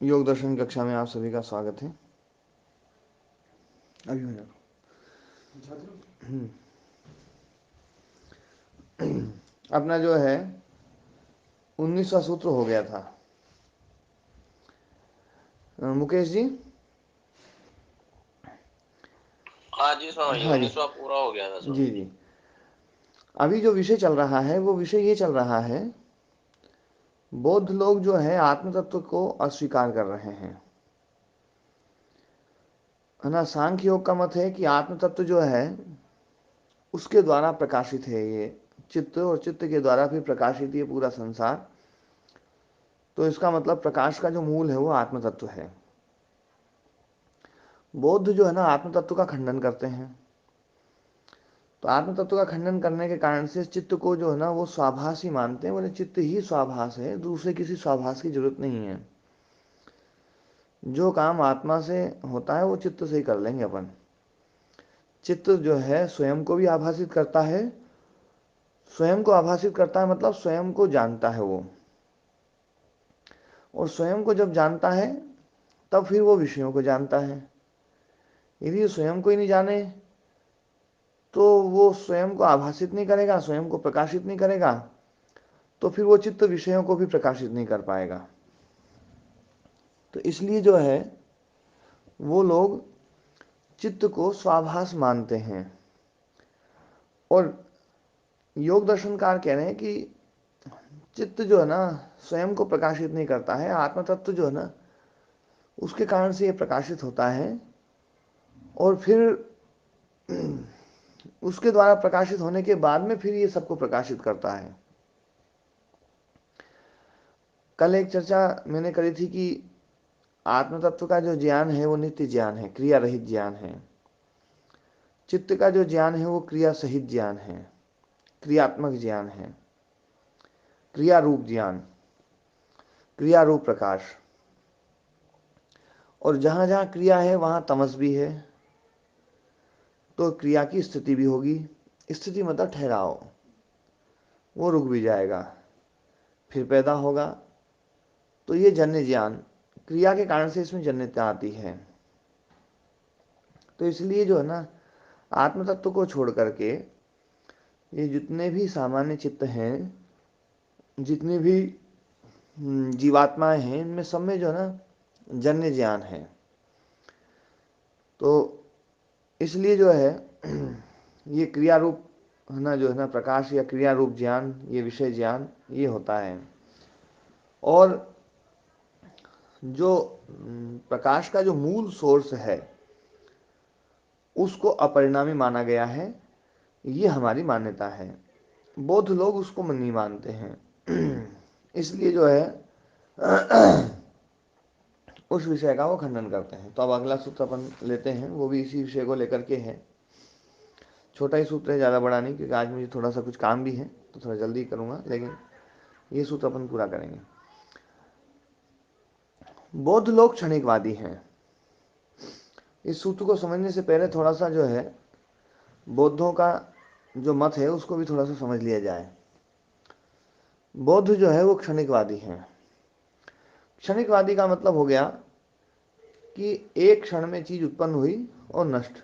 योग दर्शन कक्षा में आप सभी का स्वागत है। अभी हो अपना जो है 19वां सूत्र हो गया था। मुकेश जी। हाँ जी स्वामी जी, हाँ जी 19वां पूरा हो गया था जी स्वामी जी। जी। अभी जो विषय चल रहा है वो विषय ये चल रहा है, बौद्ध लोग जो है आत्म तत्व को अस्वीकार कर रहे हैं, है ना। सांख्य योग का मत है कि आत्म तत्व जो है उसके द्वारा प्रकाशित है ये चित्त, और चित्त के द्वारा फिर प्रकाशित ये पूरा संसार। तो इसका मतलब प्रकाश का जो मूल है वो आत्म तत्व है। बौद्ध जो है ना आत्म तत्व का खंडन करते हैं। तो आत्म तत्व का खंडन करने के कारण से चित्त को जो है ना वो स्वाभास ही मानते हैं। बोले चित्त ही स्वाभास है, दूसरे किसी स्वाभास की जरूरत नहीं है। जो काम आत्मा से होता है वो चित्त से ही कर लेंगे अपन। चित्त जो है स्वयं को भी आभासित करता है, स्वयं को आभासित करता है मतलब स्वयं को जानता है वो, और स्वयं को जब जानता है तब फिर वो विषयों को जानता है। यदि स्वयं को ही नहीं जाने तो वो स्वयं को आभासित नहीं करेगा, स्वयं को प्रकाशित नहीं करेगा, तो फिर वो चित्त विषयों को भी प्रकाशित नहीं कर पाएगा। तो इसलिए जो है वो लोग चित्त को स्वाभास मानते हैं। और योग दर्शनकार कह रहे हैं कि चित्त जो है ना स्वयं को प्रकाशित नहीं करता है, आत्म तत्व जो है ना उसके कारण से ये प्रकाशित होता है, और फिर उसके द्वारा प्रकाशित होने के बाद में फिर ये सबको प्रकाशित करता है। कल एक चर्चा मैंने करी थी कि आत्म तत्व का जो ज्ञान है वो नित्य ज्ञान है, क्रिया रहित ज्ञान है। चित्त का जो ज्ञान है वो क्रिया सहित ज्ञान है, क्रियात्मक ज्ञान है, क्रिया रूप ज्ञान, क्रिया रूप प्रकाश। और जहां जहां क्रिया है वहां तमस भी है, तो क्रिया की स्थिति भी होगी। स्थिति मतलब ठहराव, वो रुक भी जाएगा, फिर पैदा होगा। तो ये जन्य ज्ञान, क्रिया के कारण से इसमें जन्यता आती है। तो इसलिए जो है ना आत्म तत्व को छोड़ करके ये जितने भी सामान्य चित्त हैं, जितने भी जीवात्माएं हैं, इनमें सब में जो है ना जन्य ज्ञान है। तो इसलिए जो है ये क्रिया रूप है ना, जो है ना प्रकाश या क्रिया रूप ज्ञान, ये विषय ज्ञान ये होता है। और जो प्रकाश का जो मूल सोर्स है उसको अपरिणामी माना गया है, ये हमारी मान्यता है। बौद्ध लोग उसको नहीं मानते हैं। इसलिए जो है उस विषय का वो खंडन करते हैं। तो अब अगला सूत्र अपन लेते हैं, वो भी इसी विषय को लेकर के है। छोटा ही सूत्र है, ज़्यादा बड़ा नहीं, क्योंकि आज मुझे थोड़ा सा कुछ काम भी है तो थोड़ा जल्दी करूँगा, लेकिन ये सूत्र अपन पूरा करेंगे। बौद्ध लोग क्षणिकवादी हैं। इस सूत्र को समझने से पहले थोड़ा सा जो है बौद्धों का जो मत है उसको भी थोड़ा सा समझ लिया जाए। बौद्ध जो है वो क्षणिकवादी हैं। क्षणिकवादी का मतलब हो गया कि एक क्षण में चीज उत्पन्न हुई और नष्ट,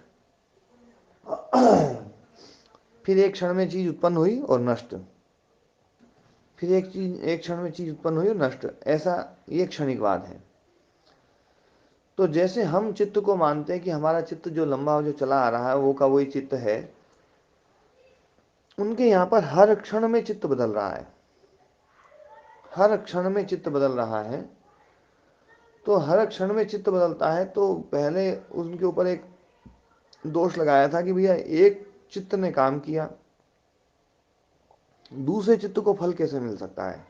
फिर एक क्षण में चीज उत्पन्न हुई और नष्ट, फिर एक क्षण में चीज उत्पन्न हुई और नष्ट, ऐसा ये क्षणिकवाद है। तो जैसे हम चित्त को मानते हैं कि हमारा चित्त जो लंबा जो चला आ रहा है वो का वही चित्त है, उनके यहाँ पर हर क्षण में चित्त बदल रहा है, हर क्षण में चित्त बदल रहा है। तो हर क्षण में चित्त बदलता है, तो पहले उनके ऊपर एक दोष लगाया था कि भैया एक चित्त ने काम किया, दूसरे चित्त को फल कैसे मिल सकता है।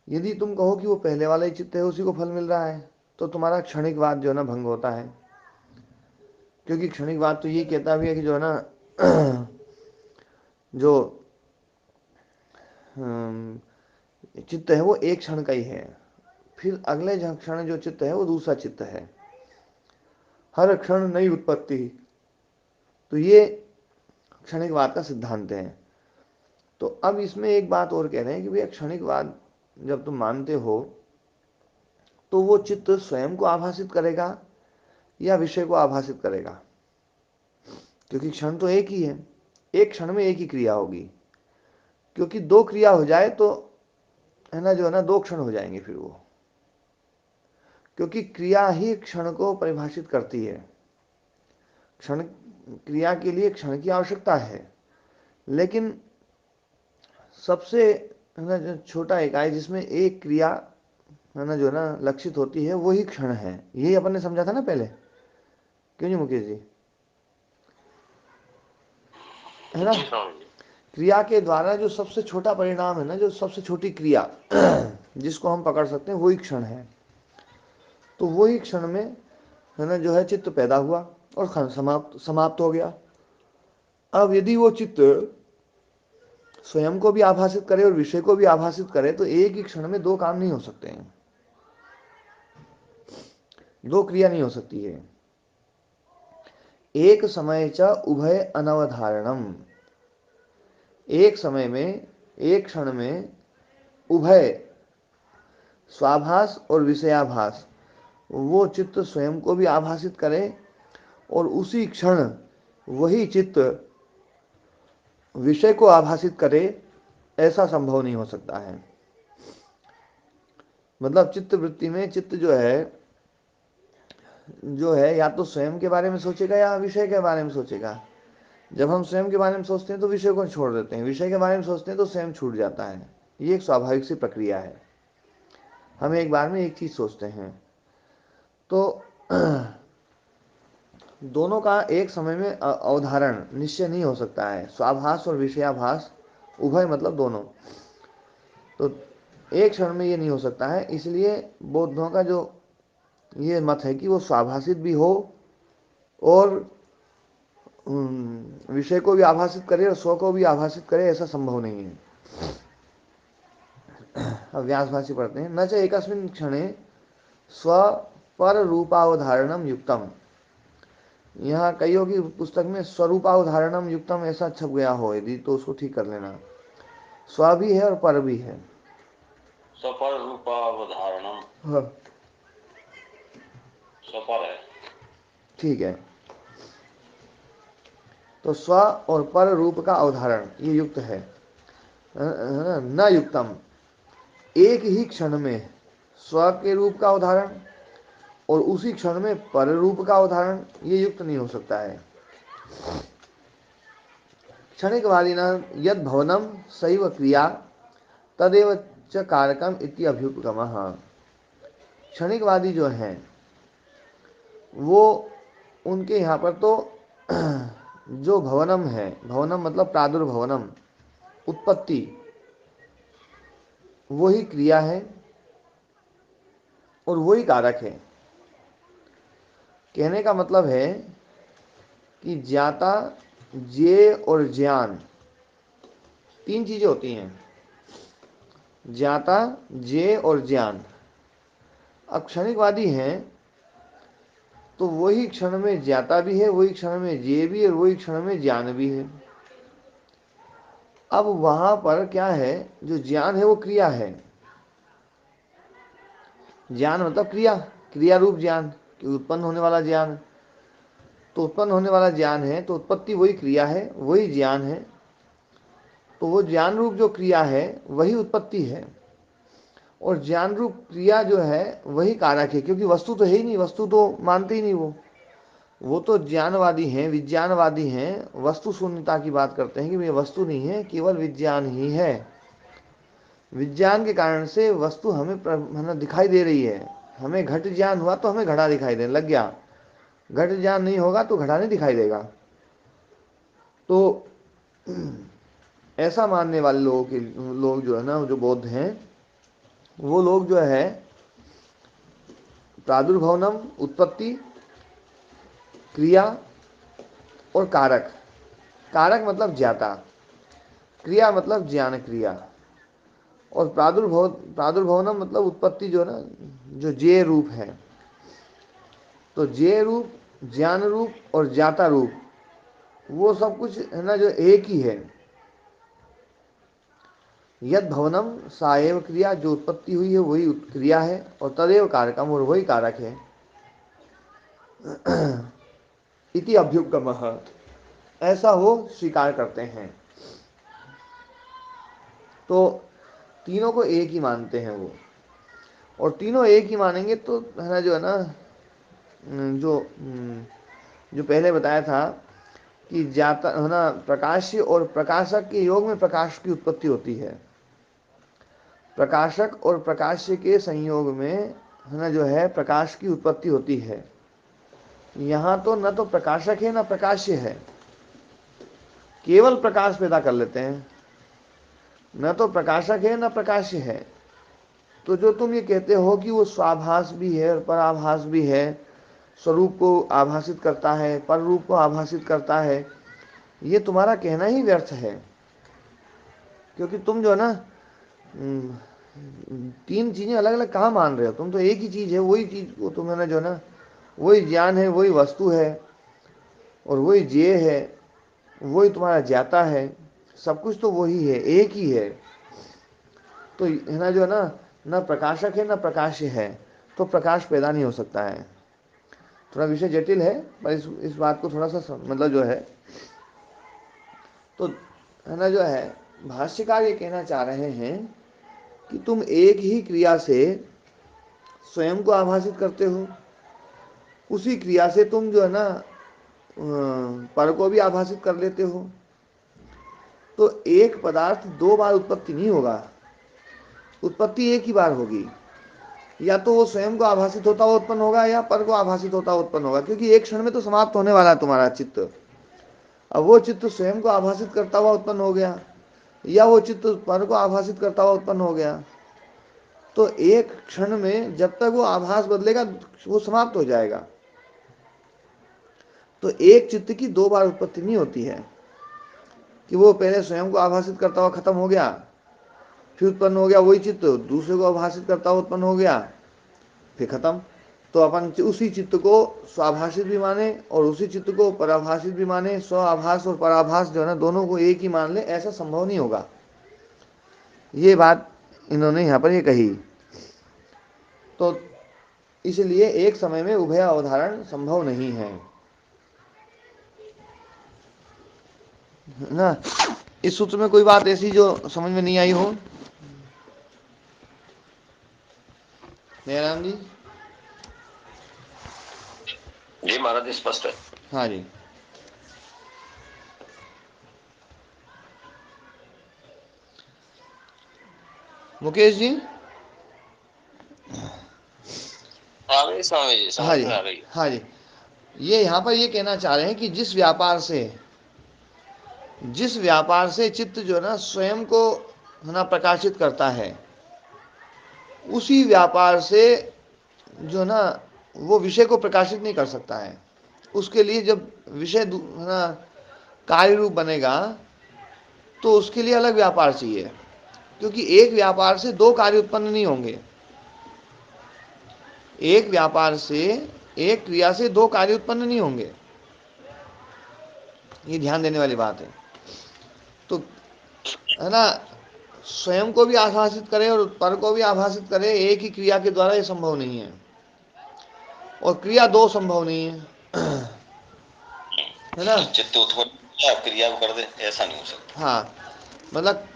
यदि तुम कहो कि वो पहले वाला ही चित्त है उसी को फल मिल रहा है, तो तुम्हारा क्षणिकवाद जो है ना भंग होता है। क्योंकि क्षणिकवाद तो ये कहता भी है कि जो है ना जो चित्त है वो एक क्षण का ही है, फिर अगले क्षण जो चित्त है वो दूसरा चित्त है, हर क्षण नई उत्पत्ति। तो ये क्षणिकवाद का सिद्धांत है। तो अब इसमें एक बात और कह रहे हैं कि भैया क्षणिकवाद जब तुम मानते हो, तो वो चित्त स्वयं को आभासित करेगा या विषय को आभासित करेगा? क्योंकि क्षण तो एक ही है, एक क्षण में एक ही क्रिया होगी। क्योंकि दो क्रिया हो जाए तो है ना, जो है ना, दो क्षण हो जाएंगे फिर वो, क्योंकि क्रिया ही क्षण को परिभाषित करती है। क्षण, क्रिया के लिए क्षण की आवश्यकता है, लेकिन सबसे है ना जो छोटा इकाई जिसमें एक क्रिया है ना, जो है ना, लक्षित होती है, वही क्षण है। यही अपन ने समझा था ना पहले, क्यों नहीं मुकेश जी? है ना? जी स्वामी जी। क्रिया के द्वारा जो सबसे छोटा परिणाम है ना, जो सबसे छोटी क्रिया जिसको हम पकड़ सकते हैं, वही क्षण है। तो वही क्षण में है ना, जो है, चित्त पैदा हुआ और क्षण समाप्त समाप्त हो गया। अब यदि वो चित्त स्वयं को भी आभासित करे और विषय को भी आभासित करे, तो एक ही क्षण में दो काम नहीं हो सकते हैं, दो क्रिया नहीं हो सकती है। एक समय च उभय अनवधारणम, एक समय में, एक क्षण में उभय, स्वाभास और विषयाभास, वो चित्त स्वयं को भी आभासित करे और उसी क्षण वही चित्त विषय को आभासित करे, ऐसा संभव नहीं हो सकता है। मतलब चित्त वृत्ति में चित्त जो है या तो स्वयं के बारे में सोचेगा या विषय के बारे में सोचेगा। जब हम स्वयं के बारे में सोचते हैं तो विषय को छोड़ देते हैं, विषय के बारे में सोचते हैं तो स्वयं छूट जाता है। ये एक स्वाभाविक सी प्रक्रिया है। हम एक बार में एक चीज सोचते हैं, तो दोनों का एक समय में अवधारण निश्चय नहीं हो सकता है। स्वाभास और विषयाभास, उभय मतलब दोनों, तो एक क्षण में ये नहीं हो सकता है। इसलिए बौद्धों का जो ये मत है कि वो स्वाभासित भी हो और विषय को भी आभासित करे और स्व को भी आभासित करे, ऐसा संभव नहीं है। अब व्यास भाष्य पढ़ते हैं। न च एकस्मिन् क्षणे स्व पर रूपावधारणम युक्तम, यहाँ कईयों की पुस्तक में स्वरूपावधारणम युक्तम ऐसा छप गया हो, यदि तो उसको ठीक कर लेना। स्व भी है और पर भी है। सपर रूपावधारणम, हाँ सपर है। ठीक है, तो स्व और पर रूप का अवधारण ये युक्त है। न युक्तम, एक ही क्षण में स्व के रूप का उदाहरण और उसी क्षण में पर रूप का उदाहरण, ये युक्त नहीं हो सकता है। क्षणिकवादिना यद भवनम सैव क्रिया तदेव च कारकम इति अभ्युपगमः। क्षणिकवादी जो हैं, वो उनके यहाँ पर तो जो भवनम है, भवनम मतलब प्रादुर्भवनम, उत्पत्ति, वही क्रिया है और वही कारक है। कहने का मतलब है कि ज्ञाता, ज्ञेय और ज्ञान, तीन चीजें होती हैं, ज्ञाता, ज्ञेय और ज्ञान। अब क्षणिकवादी हैं तो वही क्षण में ज्ञाता भी है, वही क्षण में ज्ञेय भी है और वही क्षण में ज्ञान भी है। अब वहां पर क्या है, जो ज्ञान है वो क्रिया है। ज्ञान मतलब क्रिया, क्रिया रूप ज्ञान, कि उत्पन्न होने वाला ज्ञान। तो उत्पन्न होने वाला ज्ञान है, तो उत्पत्ति वही क्रिया है, वही ज्ञान है। तो वो ज्ञान रूप जो क्रिया है वही उत्पत्ति है, और ज्ञान रूप क्रिया जो है वही कारक है। क्योंकि वस्तु तो है ही नहीं, वस्तु तो मानते ही नहीं वो तो ज्ञानवादी हैं, विज्ञानवादी हैं, वस्तु शून्यता की बात करते हैं कि ये वस्तु नहीं है, केवल विज्ञान ही है। विज्ञान के कारण से वस्तु हमें दिखाई दे रही है। हमें घट ज्ञान हुआ तो हमें घड़ा दिखाई देने लग गया, घट ज्ञान नहीं होगा तो घड़ा नहीं दिखाई देगा। तो ऐसा मानने वाले लोग जो है ना, जो बौद्ध हैं, वो लोग जो है प्रादुर्भवनम उत्पत्ति, क्रिया और कारक, कारक मतलब ज्ञाता, क्रिया मतलब ज्ञान क्रिया, और प्रादुर्भवनम मतलब उत्पत्ति जो है ना, जो ज्ञेय रूप है। तो ज्ञेय रूप, ज्ञान रूप और ज्ञाता रूप, वो सब कुछ है ना, जो एक ही है। यद भवनम साएव क्रिया, जो उत्पत्ति हुई है वही क्रिया है, और तदेव कारकम, और वही कारक है। इति अभ्युपगमः, ऐसा वो स्वीकार करते हैं। तो तीनों को एक ही मानते हैं वो, और तीनों एक ही मानेंगे तो है ना, जो है ना, जो जो पहले बताया था कि जाता है ना, प्रकाश्य और प्रकाशक के योग में प्रकाश की उत्पत्ति होती है, प्रकाशक और प्रकाश्य के संयोग में है ना, जो है प्रकाश की उत्पत्ति होती है। यहाँ तो न तो प्रकाशक है न प्रकाश्य है, केवल प्रकाश पैदा कर लेते हैं, न तो प्रकाशक है न प्रकाश्य है। तो जो तुम ये कहते हो कि वो स्वाभास भी है और पराभास भी है, स्वरूप को आभासित करता है, पर रूप को आभासित करता है, ये तुम्हारा कहना ही व्यर्थ है। क्योंकि तुम जो है ना, तीन चीजें अलग अलग कहाँ मान रहे हो, तुम तो एक ही चीज है, वही चीज को तुम है ना, जो है ना, वही ज्ञान है, वही वस्तु है, और वही ज्ञेय है, वही तुम्हारा ज्ञाता है, सब कुछ तो वही है, एक ही है। तो है ना, जो है ना, न प्रकाशक है न प्रकाश्य है, तो प्रकाश पैदा नहीं हो सकता है। थोड़ा विषय जटिल है, पर इस बात को थोड़ा सा मतलब जो है, तो है ना, जो है भाष्यकार ये कहना चाह रहे हैं कि तुम एक ही क्रिया से स्वयं को आभासित करते हो, उसी क्रिया से तुम जो है ना पर को भी आभासित कर लेते हो। तो एक पदार्थ दो बार उत्पत्ति नहीं होगा, उत्पत्ति एक ही बार होगी। या तो वो स्वयं को आभासित होता हुआ उत्पन्न होगा, या पर को आभासित होता हुआ उत्पन्न होगा, क्योंकि एक क्षण में तो समाप्त होने वाला है तुम्हारा चित्त। अब वो चित्त स्वयं को आभासित करता हुआ उत्पन्न हो गया, या वो चित्त पर को आभासित करता हुआ उत्पन्न हो गया, तो एक क्षण में जब तक वो आभास बदलेगा वो समाप्त हो जाएगा। तो एक चित्त की दो बार उत्पत्ति नहीं होती है, कि वो पहले स्वयं को आभासित करता हुआ खत्म हो गया, फिर उत्पन्न हो गया वही चित्त दूसरे को आभासित करता हुआ उत्पन्न हो गया, फिर खत्म। तो अपन उसी चित्त को स्वाभाषित भी माने और उसी चित्त को पराभाषित भी माने, स्वाभास और पराभास जो है ना, दोनों को एक ही मान ले, ऐसा संभव नहीं होगा। ये बात इन्होंने यहाँ पर ये कही। तो इसलिए एक समय में उभय अवधारण संभव नहीं है ना। इस सूत्र में कोई बात ऐसी जो समझ में नहीं आई हो? जयराम जी। जी महाराज, स्पष्ट है। हाँ जी। मुकेश जी। आ गई स्वामी जी, हाँ समझ जी, में आ गई। हाँ जी। ये यहाँ पर ये कहना चाह रहे हैं कि जिस व्यापार से चित्त जो है ना स्वयं को है ना प्रकाशित करता है, उसी व्यापार से जो ना वो विषय को प्रकाशित नहीं कर सकता है। उसके लिए जब विषय है ना कार्य रूप बनेगा, तो उसके लिए अलग व्यापार चाहिए, क्योंकि एक व्यापार से दो कार्य उत्पन्न नहीं होंगे। एक व्यापार से, एक क्रिया से दो कार्य उत्पन्न नहीं होंगे, ये ध्यान देने वाली बात है। तो है ना, स्वयं को भी आभासित करे और पर को भी आभासित करे एक ही क्रिया के द्वारा, ये संभव नहीं है। और क्रिया दो संभव नहीं है, है ना। चित्त उत्पन्न क्रिया कर दे, ऐसा नहीं हो सकता। हाँ, मतलब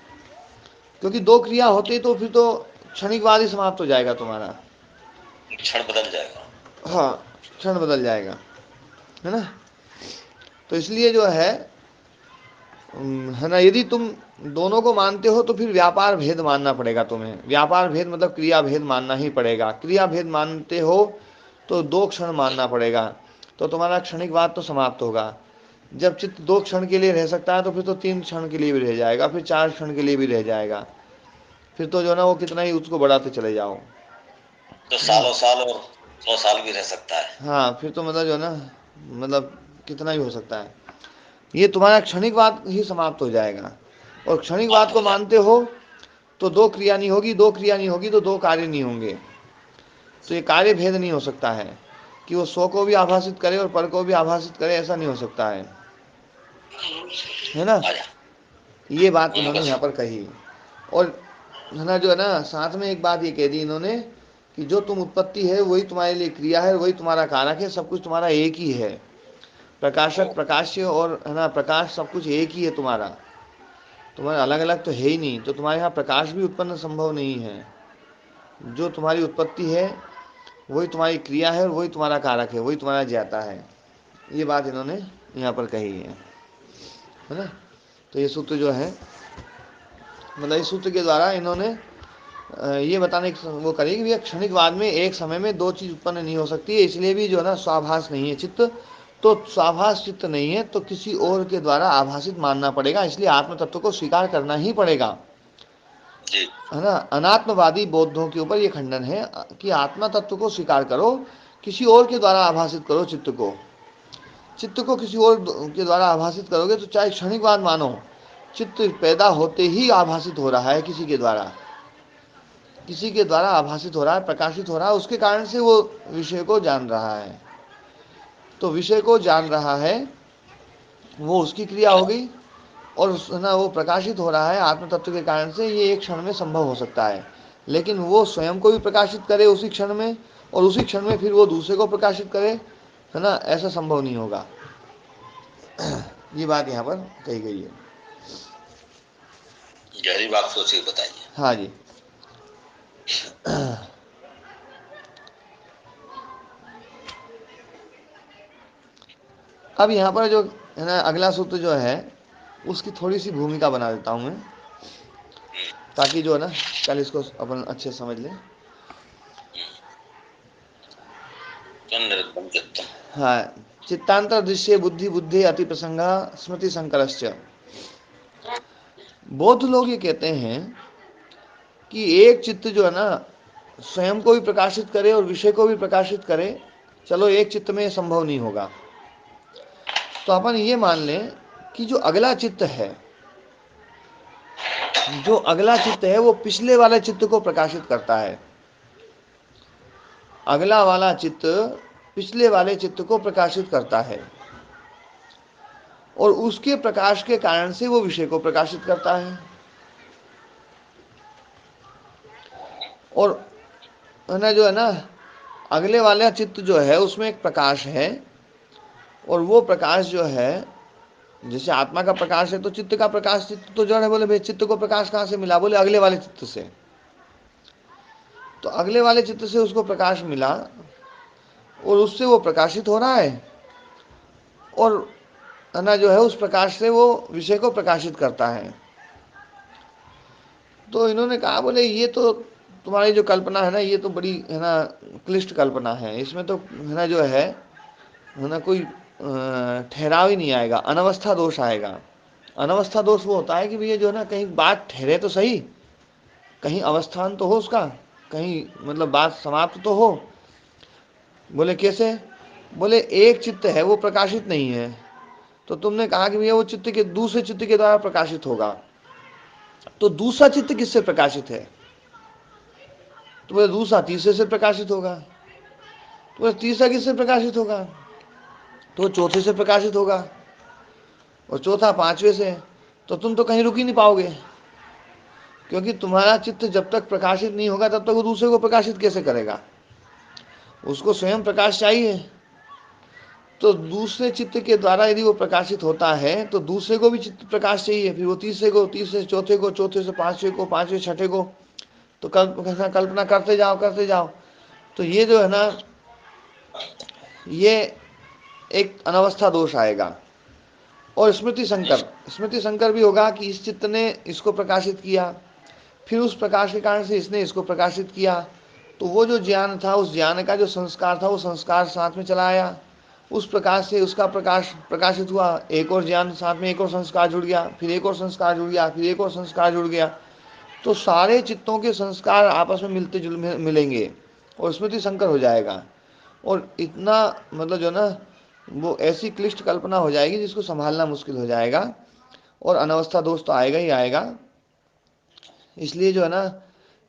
क्योंकि दो क्रिया होती तो फिर तो क्षणिक बाद ही समाप्त हो जाएगा तुम्हारा। क्षण बदल जाएगा। हाँ, क्षण बदल जाएगा, है ना। तो इसलिए जो है ना, यदि तुम दोनों को मानते हो तो फिर व्यापार भेद मानना पड़ेगा तुम्हें। व्यापार भेद मतलब क्रिया भेद मानना ही पड़ेगा। क्रिया भेद मानते हो तो दो क्षण मानना पड़ेगा, तो तुम्हारा क्षणिक बाद तो समाप्त होगा। जब चित्त दो क्षण के लिए रह सकता है तो फिर तो तीन क्षण के लिए भी रह जाएगा, फिर चार क्षण के लिए भी रह जाएगा, फिर तो जो ना वो कितना ही उसको बढ़ाते चले जाओ, तो है ना। सालों साल और 100 साल भी रह सकता है। हाँ, फिर तो मतलब जो ना, मतलब कितना ही हो सकता है। ये तुम्हारा क्षणिकवाद ही समाप्त हो जाएगा। और क्षणिकवाद समाप्त को हो जाए। मानते हो तो दो क्रिया नहीं होगी, दो क्रिया नहीं होगी तो दो कार्य नहीं होंगे। तो ये कार्य भेद नहीं हो सकता है कि वो स्व को भी आभासित करे और पर को भी आभासित करे, ऐसा नहीं हो सकता है ना। आ जा। ये बात इन्होंने बस यहाँ पर कही। और है ना, जो है ना, साथ में एक बात ये कह दी इन्होंने कि जो तुम उत्पत्ति है वही तुम्हारे लिए क्रिया है, वही तुम्हारा कारक है, सब कुछ तुम्हारा एक ही है। प्रकाशक, प्रकाश्य और है ना प्रकाश, सब कुछ एक ही है तुम्हारा। तुम्हारा अलग अलग तो है ही नहीं, तो तुम्हारे यहाँ प्रकाश भी उत्पन्न संभव नहीं है। जो तुम्हारी उत्पत्ति है वही तुम्हारी क्रिया है, और वही तुम्हारा कारक है, वही तुम्हारा ज्ञाता है। ये बात इन्होंने यहाँ पर कही है ना। तो ये सूत्र जो है, मतलब इस सूत्र के द्वारा इन्होंने ये बताने की वो करी कि भैया क्षणिकवाद में एक समय में दो चीज उत्पन्न नहीं हो सकती है, इसलिए भी जो है ना स्वाभास नहीं है चित्त। तो स्वाभास चित्त नहीं है तो किसी और के द्वारा आभासित मानना पड़ेगा, इसलिए आत्म तत्व को स्वीकार करना ही पड़ेगा, है ना। अनात्मवादी बौद्धों के ऊपर ये खंडन है कि आत्मा तत्व को स्वीकार करो, किसी और के द्वारा आभासित करो चित्त को। चित्त को किसी और के द्वारा आभासित करोगे तो चाहे क्षणिकवाद मानो, चित्त पैदा होते ही आभासित हो रहा है किसी के द्वारा, किसी के द्वारा आभासित हो रहा है, प्रकाशित हो रहा है, उसके कारण से वो विषय को जान रहा है। तो विषय को जान रहा है वो उसकी क्रिया हो गई, और ना वो प्रकाशित हो रहा है आत्म तत्व के कारण से, ये एक क्षण में संभव हो सकता है। लेकिन वो स्वयं को भी प्रकाशित करे उसी क्षण में, और उसी क्षण में फिर वो दूसरे को प्रकाशित करे, है ना, ऐसा संभव नहीं होगा। ये बात यहाँ पर कही गई है। गहरी बात सोचिए, बताइए। हाँ जी। अब यहाँ पर जो है ना अगला सूत्र जो है उसकी थोड़ी सी भूमिका बना देता हूँ मैं, ताकि जो है ना कल इसको अपन अच्छे समझ लें। हाँ, चित्तांतर दृश्य बुद्धि बुद्धि अति प्रसंग स्मृति संकरश्च। बौद्ध लोग ये कहते हैं कि एक चित्त जो है ना स्वयं को भी प्रकाशित करे और विषय को भी प्रकाशित करे, चलो एक चित्त में संभव नहीं होगा। तो अपन ये मान लें कि जो अगला चित्त है, जो अगला चित्त है वो पिछले वाले चित्त को प्रकाशित करता है। अगला वाला चित्त पिछले वाले चित्त को प्रकाशित करता है, और उसके प्रकाश के कारण से वो विषय को प्रकाशित करता है। और ना जो है ना अगले वाला चित्त जो है उसमें एक प्रकाश है, और वो प्रकाश जो है जैसे आत्मा का प्रकाश है तो चित्त का प्रकाश, चित्त तो जड़ है। बोले भाई चित्त को प्रकाश कहाँ से मिला? बोले अगले वाले चित्त से। तो अगले वाले चित्त से उसको प्रकाश मिला और उससे वो प्रकाशित हो रहा है, और ना जो है उस प्रकाश से वो विषय को प्रकाशित करता है। तो इन्होंने कहा बोले ये तो तुम्हारी जो कल्पना है ना ये तो बड़ी है ना क्लिष्ट कल्पना है, इसमें तो है ना जो है ना कोई ठहराव ही नहीं आएगा, अनवस्था दोष आएगा। अनवस्था दोष वो होता है कि भैया जो है ना कहीं बात ठहरे तो सही, कहीं अवस्थान तो हो उसका, कहीं मतलब बात समाप्त तो हो। बोले कैसे? बोले एक चित्त है वो प्रकाशित नहीं है, तो तुमने कहा कि भैया वो चित्त के दूसरे चित्त के द्वारा प्रकाशित होगा, तो दूसरा चित्त किससे प्रकाशित है? तो बोले दूसरा तीसरे से प्रकाशित होगा। तो बोले तीसरा किससे प्रकाशित होगा? तो चौथे से प्रकाशित होगा, और चौथा पांचवे से। तो तुम तो कहीं रुक ही नहीं पाओगे, क्योंकि तुम्हारा चित्त जब तक प्रकाशित नहीं होगा तब तक वो दूसरे को प्रकाशित कैसे करेगा? उसको स्वयं प्रकाश चाहिए। तो दूसरे चित्त के द्वारा यदि वो प्रकाशित होता है तो दूसरे को भी चित्त प्रकाश चाहिए, फिर वो तीसरे को, तीसरे से चौथे को, चौथे से पांचवे को, पांचवे छठे को। तो कल्पना करते जाओ करते जाओ। तो ये जो है ना ये एक अनवस्था दोष आएगा। और स्मृति संकर भी होगा कि इस चित्त ने इसको प्रकाशित किया, फिर उस प्रकाश के कारण से इसने इसको प्रकाशित किया, तो वो जो ज्ञान था उस ज्ञान का जो संस्कार था वो संस्कार साथ में चला आया, उस प्रकाश से उसका प्रकाश प्रकाशित हुआ, एक और ज्ञान साथ में एक और संस्कार जुड़ गया, फिर एक और संस्कार जुड़ गया, फिर एक और संस्कार जुड़ गया। तो सारे चित्तों के संस्कार आपस में मिलेंगे और स्मृति संकर हो जाएगा। और इतना मतलब जो ना वो ऐसी क्लिष्ट कल्पना हो जाएगी जिसको संभालना मुश्किल हो जाएगा, और अनवस्था दोष तो आएगा ही आएगा। इसलिए जो है ना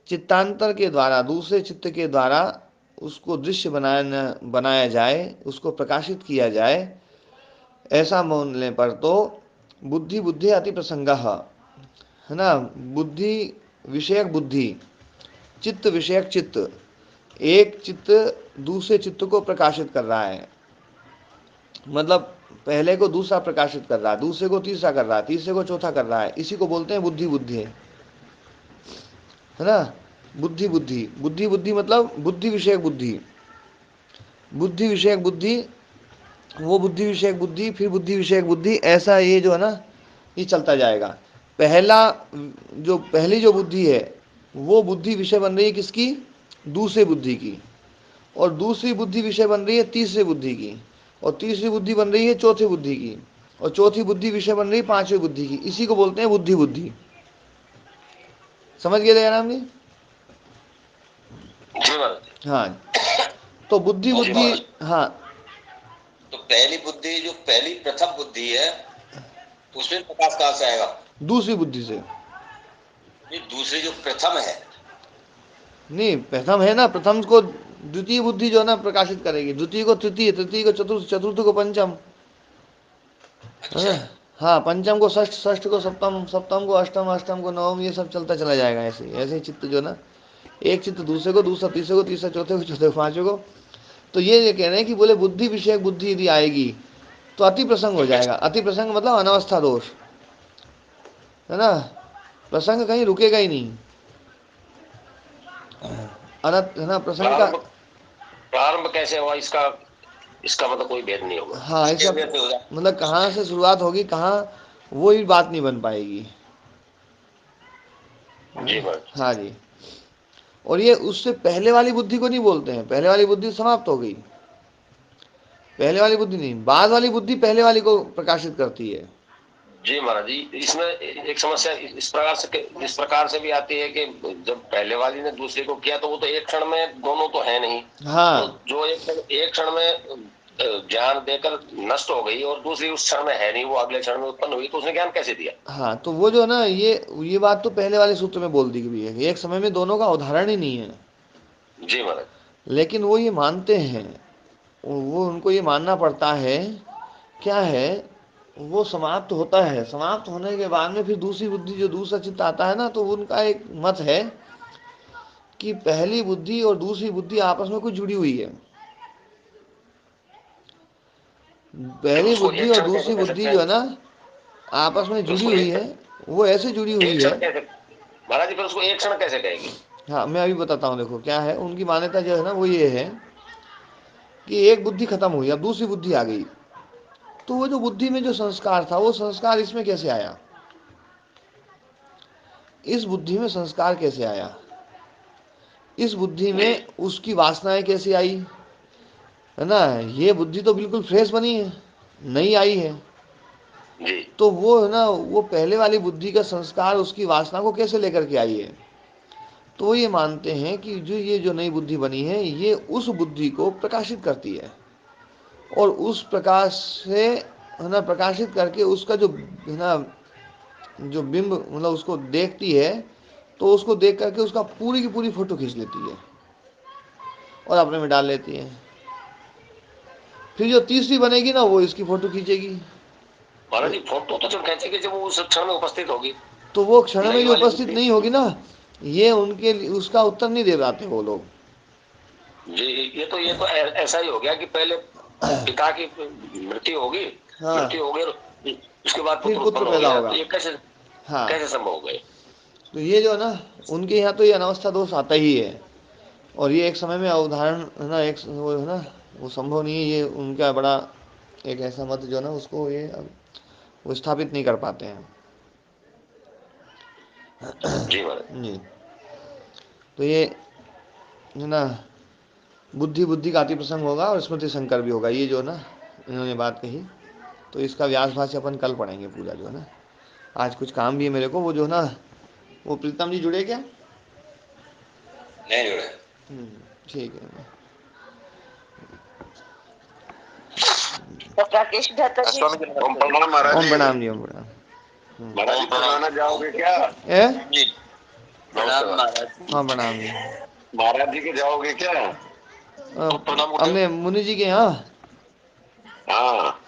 चित्तांतर के द्वारा, दूसरे चित्त के द्वारा उसको दृश्य बनाया जाए, उसको प्रकाशित किया जाए, ऐसा मानने पर तो बुद्धि बुद्धि अति प्रसंग है ना। बुद्धि विषयक बुद्धि, चित्त विषयक चित्त, एक चित्त दूसरे चित्त को प्रकाशित कर रहा है, मतलब पहले को दूसरा प्रकाशित कर रहा है, दूसरे को तीसरा कर रहा है, तीसरे को चौथा कर रहा है, इसी को बोलते हैं बुद्धि बुद्धि, है ना। बुद्धि बुद्धि बुद्धि बुद्धि मतलब बुद्धि विषयक बुद्धि, बुद्धि विषयक बुद्धि, वो बुद्धि विषयक बुद्धि, फिर बुद्धि विषयक बुद्धि, ऐसा ये जो है ना ये चलता जाएगा। पहली जो बुद्धि है वो बुद्धि विषय बन रही है किसकी, दूसरी बुद्धि की, और दूसरी बुद्धि विषय बन रही है तीसरी बुद्धि की, और तीसरी बुद्धि बन रही है चौथी बुद्धि की, और चौथी बुद्धि विषय बन रही है पांचवी बुद्धि की, इसी को बोलते हैं बुद्धि बुद्धि। समझ गए दयाराम जी? जी महाराज। हाँ, तो बुद्धि जी बुद्धि, महाराज। हाँ, तो पहली बुद्धि जो पहली प्रथम बुद्धि है उसमें प्रकाश कहाँ से आएगा? दूसरी बुद्धि से। ये दूसरी जो प्रथम है, नहीं, प्रथम है ना, प्रथम को द्वितीय बुद्धि जो है ना प्रकाशित करेगी, द्वितीय को तृतीय, तृतीय को चतुर्थ, चतुर्थ को पंचम, है अच्छा ना। हाँ, पंचम को षष्ठ, षष्ठ को सप्तम, सप्तम को अष्टम, अष्टम को नवम, ये सब चलता चला जाएगा। ऐसे ही ऐसे ही चित्त जो है ना, एक चित्त दूसरे को, दूसरा तीसरे को, तीसरा चौथे को, चौथे को पांचवे को। तो ये कह रहे हैं कि बोले बुद्धि विषयक बुद्धि यदि आएगी तो अति प्रसंग हो जाएगा। अति प्रसंग मतलब अनवस्था दोष, है ना, प्रसंग कहीं रुकेगा ही नहीं, अनत, है ना, प्रसंग का। प्रारंभ प्रारंभ कैसे हुआ इसका इसका मतलब कोई भेद नहीं होगा। हाँ, इसका कैसे हो जाए? मतलब कहाँ से शुरुआत होगी, कहाँ, वो ही बात नहीं बन पाएगी। जी महाराज। हाँ जी। और ये उससे पहले वाली बुद्धि को नहीं बोलते हैं, पहले वाली बुद्धि समाप्त हो गई, पहले वाली बुद्धि नहीं, बाद वाली बुद्धि पहले वाली को प्रकाशित करती है। जी महाराज जी, इसमें एक समस्या इस प्रकार से भी आती है कि जब पहले वाली ने दूसरे को किया तो वो तो एक क्षण में, दोनों तो है नहीं। तो हाँ, जो एक क्षण में ज्ञान देकर नष्ट हो गई और दूसरी उस क्षण में है नहीं, वो अगले क्षण में उत्पन्न हुई, तो उसने ज्ञान कैसे दिया? हाँ, तो वो जो है ना, ये बात तो पहले वाले सूत्र में बोल दी गई है कि एक समय में दोनों का उदाहरण ही नहीं है, जी महाराज। लेकिन वो ये मानते हैं, वो उनको ये मानना पड़ता है। क्या है, वो समाप्त होता है, समाप्त होने के बाद में फिर दूसरी बुद्धि, जो दूसरा चित्त आता है ना, तो उनका एक मत है कि पहली बुद्धि और दूसरी बुद्धि आपस में कुछ जुड़ी हुई है। फिर पहली उसको बुद्धि एक और क्षण कैसे दूसरी कह बुद्धि सकते जो हैं? है ना आपस में फिर जुड़ी उसको हुई है, वो ऐसे जुड़ी एक हुई है। क्षण कैसे, महाराज जी फिर उसको एक क्षण कैसे कहेगी? हाँ, मैं अभी बताता हूँ। देखो क्या है, उनकी मान्यता जो है ना वो ये है कि एक बुद्धि खत्म हुई, अब दूसरी बुद्धि आ गई, तो वो जो बुद्धि में जो संस्कार था, वो संस्कार इसमें कैसे आया, इस बुद्धि में संस्कार कैसे आया, इस बुद्धि जी में उसकी वासनाएं कैसे आई, है ना। ये बुद्धि तो बिल्कुल फ्रेश बनी है, नई आई है, जी तो वो है ना, वो पहले वाली बुद्धि का संस्कार उसकी वासना को कैसे लेकर के आई है। तो वो ये मानते हैं कि ये जो नई बुद्धि बनी है, ये उस बुद्धि को प्रकाशित करती है, और उस प्रकाश से, है ना, प्रकाशित करके उसका जो, है ना, जो बिंब, मतलब उसको देखती है, तो उसको देख करके उसका पूरी की पूरी फोटो खींच लेती है और अपने में डाल लेती है। फिर जो तीसरी बनेगी ना, वो इसकी फोटो खींचेगी। महाराज जी, फोटो तो जब खींचेगी जब वो उस क्षण में उपस्थित होगी। तो वो क्षण में नई जो वाली उपस्थित बुद्धि। नहीं होगी ना, ये उनके उसका उत्तर नहीं दे पाते वो लोग। जी, ये तो ऐसा ही हो गया कि पहले पिता की मृत्यु होगी, हाँ, मृत्यु हो गई और उसके बाद फिर पुत्र पुत्र उत्पन्न हो पैदा गया, होगा। तो ये कैसे हाँ, कैसे संभव हो गए? तो ये जो है ना, उनके यहाँ तो ये अनावस्था दोष आता ही है, और ये एक समय में उदाहरण, है ना, एक वो है ना, वो संभव नहीं है, ये उनका बड़ा एक ऐसा मत जो है ना, उसको ये वो स्थापित नहीं कर पाते हैं। जी महाराज। जी, तो ये है ना, बुद्धि बुद्धि का अति प्रसंग होगा और स्मृति संकर भी होगा, ये जो ना इन्होंने बात कही। तो इसका व्यास भाष्य अपन कल पढ़ेंगे पूरा, जो है ना। आज कुछ काम भी है मेरे को, वो जो है ना, वो प्रीतम जी जुड़े क्या? नहीं जुड़े। ठीक है। तो राकेश भ्राता जी, स्वामी जी ओम प्रणाम महाराज ओम जी। प्रणाम जी, ओम प्रणाम। महाराज जी पुराना जाओगे क्या? ए, जी प्रणाम महाराज। हाँ, प्रणाम जी। महाराज जी के जाओगे क्या? प्रणाम उठे। अपने मुनि जी के यहाँ। हाँ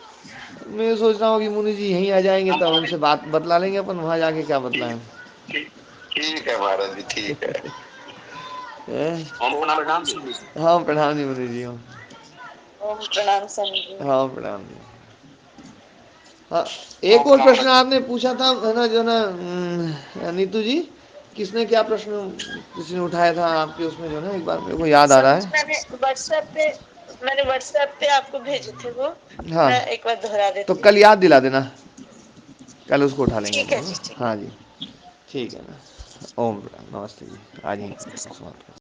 मैं सोच रहा हूँ कि मुनि जी यहीं आ जाएंगे, तब उनसे बात बतला लेंगे अपन, वहाँ जाके क्या बतलाएं। ठीक है महाराज जी, ठीक है। ओम प्रणाम सिंह जी। हाँ प्रणाम जी मुनि जी। ओम प्रणाम स्वामी जी। हाँ प्रणाम जी। हाँ एक और प्रश्न आपने पूछा था है ना, जो ना नीतू जी, किसने क्या प्रश्न किसी ने उठाया था आपके उसमें, जो ना एक बार मेरे को याद आ सब रहा कुछ है। मैंने व्हाट्सएप पे आपको भेजे थे वो। हाँ मैं एक बार दोहरा तो देती हूँ। कल याद दिला देना, कल उसको उठा लेंगे ठीक अपन है है जी, ना। ठीक हाँ जी ठीक है ना। ओम प्रणाम, नमस्ते जी, आज ही है। समाप्त।